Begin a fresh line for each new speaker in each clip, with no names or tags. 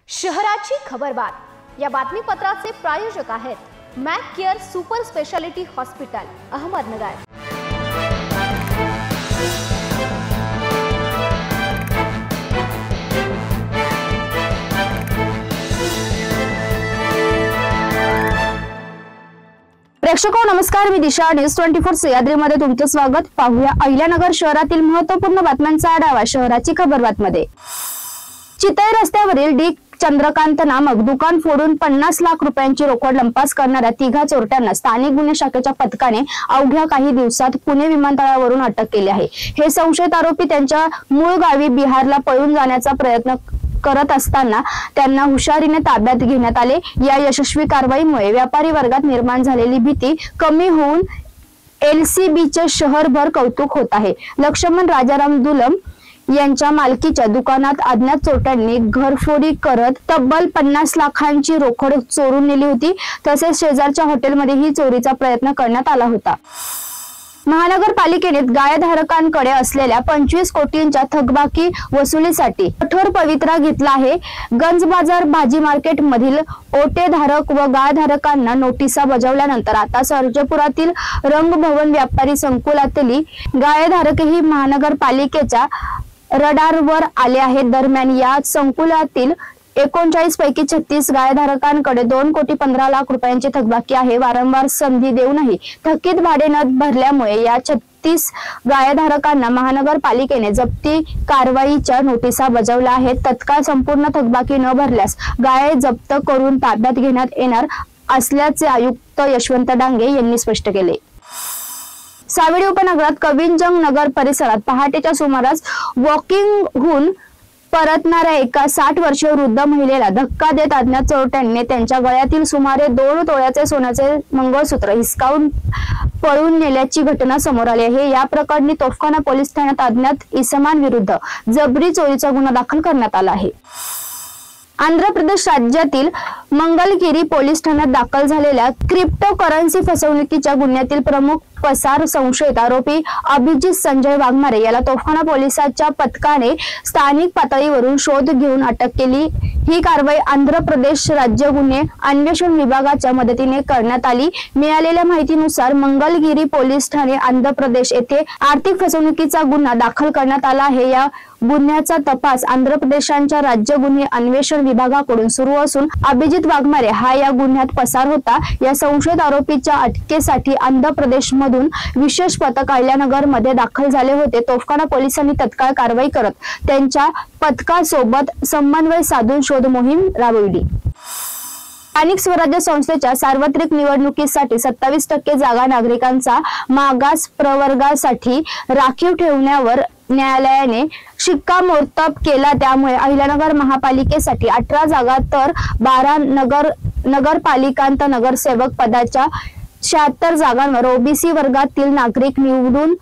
शहराची खबरबात या बातमीपत्राचे प्रायोजक आहेत Mac Care super speciality hospital Ahmednagar. प्रेक्षको नमस्कार, मी दिशा न्यूज 24 सह्याद्रीमध्ये तुमचे स्वागत। पाहूया अहिल्यानगर शहरातील महत्त्वपूर्ण बातम्यांचा आढावा शहराची खबरबात मध्ये। चितई रस्त्यावरील डी चंद्रकांत नामक दुकान फोडून 50 लाख रुपयांची रोकड लंपास करणाऱ्या तिघा चोरट्यांना स्थानिक गुन्हे शाखेच्या पथकाने अवघ्या काही दिवसात पुणे विमानतळावरून अटक केली आहे। हे संशयित आरोपी त्यांच्या मूळ गावी बिहारला पळून जाण्याचा प्रयत्न करत असताना त्यांना हुशारीने ताब्यात घेण्यात आले। या यशस्वी कारवाईमुळे व्यापारी वर्गात निर्माण झालेली भीती कमी होऊन एलसीबीचे शहरभर कौतुक होत आहे। लक्ष्मण राजाराम दुलम यांच्या मालकीच्या दुकानात अज्ञात चोरट्यांनी घरफोडी करत तब्बल 50 लाखांची रोकड चोरून नेली होती। तसेच शेजारच्या हॉटेलमध्येही चोरीचा प्रयत्न करण्यात आला होता। महानगरपालिकेने गायधारकांकडे असलेल्या 25 कोटींच्या थकबाकी वसुलीसाठी कठोर पवित्रा घेतला आहे। गंज बाजार भाजी मार्केट मधील ओटेधारक व गायधारकांना नोटिसा बजावल्यानंतर आता सर्जेपुरातील रंगभवन व्यापारी संकुलातली गायधारकही महानगरपालिकेच्या रडारवर आले आहेत। दरम्यान या संकुलातील 39 पैकी 36 गायधारकांकडे 2 कोटी 15 लाख रुपयांची थकबाकी आहे। वारंवार संधी देऊनही थकीत भाडे न भरल्यामुळे या 36 गायधारकांना महानगरपालिकेने जप्ती कारवाईच्या नोटिसा बजावल्या आहेत। तत्काळ संपूर्ण थकबाकी न भरल्यास गाय जप्त करून ताब्यात घेण्यात येणार असल्याचे आयुक्त यशवंत डांगे यांनी स्पष्ट केले। सावेडी उपनगरात कविंजंग नगर परिसरात पहाटेच्या सुमारास वॉकिंगहून परतणाऱ्या एका 60 वर्षीय वृद्ध महिलेला धक्का देत अज्ञात चोरट्यांनी त्यांच्या गळ्यातील सुमारे 2 तोळ्याचे सोन्याचे मंगळसूत्र हिसकावून पळून नेल्याची घटना समोर आली आहे। या प्रकरणी तोफखाना पोलीस ठाण्यात अज्ञात इसमांविरुद्ध जबरी चोरीचा गुन्हा दाखल करण्यात आला आहे। आंध्र प्रदेश राज्यातील मंगलगिरी पोलीस ठाण्यात दाखल झालेल्या क्रिप्टोकरन्सी फसवणुकीच्या गुन्ह्यातील प्रमुख पसार संशयित आरोपी अभिजित संजय वाघमारे याला तोफखाना पोलिसांच्या पथकाने स्थानिक पातळीवरून शोध घेऊन अटक केली। ही कारवाई आंध्र प्रदेश राज्य गुन्हे अन्वेषण विभागाच्या मदतीने करण्यात आली। मिळालेल्या माहितीनुसार मंगलगिरी पोलीस ठाणे आंध्र प्रदेश येथे आर्थिक फसवणुकीचा गुन्हा दाखल करण्यात आला आहे। या गुन्ह्याचा तपास आंध्र प्रदेशाच्या राज्य गुन्हे अन्वेषण विभागाकडून सुरू असून अभिजित वाघमारे हा या गुन्ह्यात पसार होता। या संशयित आरोपीच्या अटकेसाठी आंध्र प्रदेश मधून विशेष पथक अहिल्यानगर मध्ये दाखल झाले होते। तोफखाना पोलिसांनी तत्काळ कारवाई करत त्यांच्या पथकासोबत समन्वय साधून शोध मोहीम राबविली। स्थानिक स्वराज्य संस्थेच्या सार्वत्रिक निवडणुकीसाठी 27% जागा नागरिकांचा मागास प्रवर्गासाठी राखीव ठेवण्यावर न्यायालयाने शिक्कामोर्तब केला। त्यामुळे अहिल्यानगर महापालिकेसाठी 18 जागा तर 12 नगरपालिकांत नगरसेवक पदाच्या 76 जागांवर ओबीसी वर्गातील नागरिक निवडून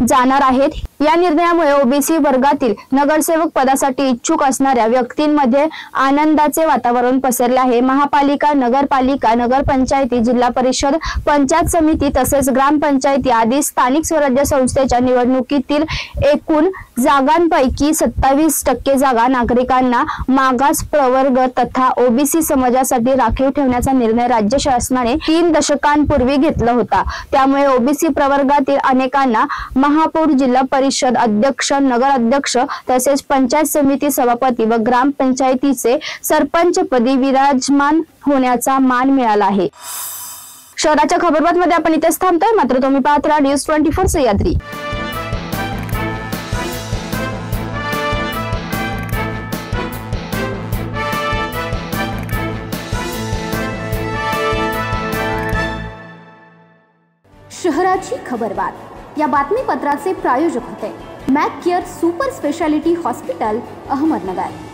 जाणार आहेत। या निर्णयामुळे ओबीसी वर्गातील नगरसेवक पदासाठी इच्छुक असणाऱ्या व्यक्तींमध्ये आनंदाचे वातावरण पसरले आहे। महापालिका, नगरपालिका, नगरपंचायती, जिल्हा परिषद, पंचायत समिती तसेच ग्रामपंचायती आदी स्थानिक स्वराज्य संस्थेच्या निवडणुकीतील एकूण जागांपैकी 27% जागा नागरिकांना मागास प्रवर्ग तथा ओबीसी समाजासाठी राखीव ठेवण्याचा निर्णय राज्य शासनाने 3 दशकांपूर्वी घेतला होता। त्यामुळे ओबीसी प्रवर्गातील अनेकांना महापौर, जिल्हा परिषद अध्यक्ष, नगर अध्यक्ष तसेच पंचायत समिती सभापती व ग्रामपंचायतीचे सरपंच पदी विराजमान होण्याचा मान मिळाला आहे। शहराच्या खबरबात मध्ये आपण इथेच थांबतोय, मात्र तुम्ही पाहत राहा न्यूज 24 सह्याद्री। शहराची खबरबात या बातमीपत्राचे प्रायोजक होते Mac Care super speciality hospital Ahmednagar.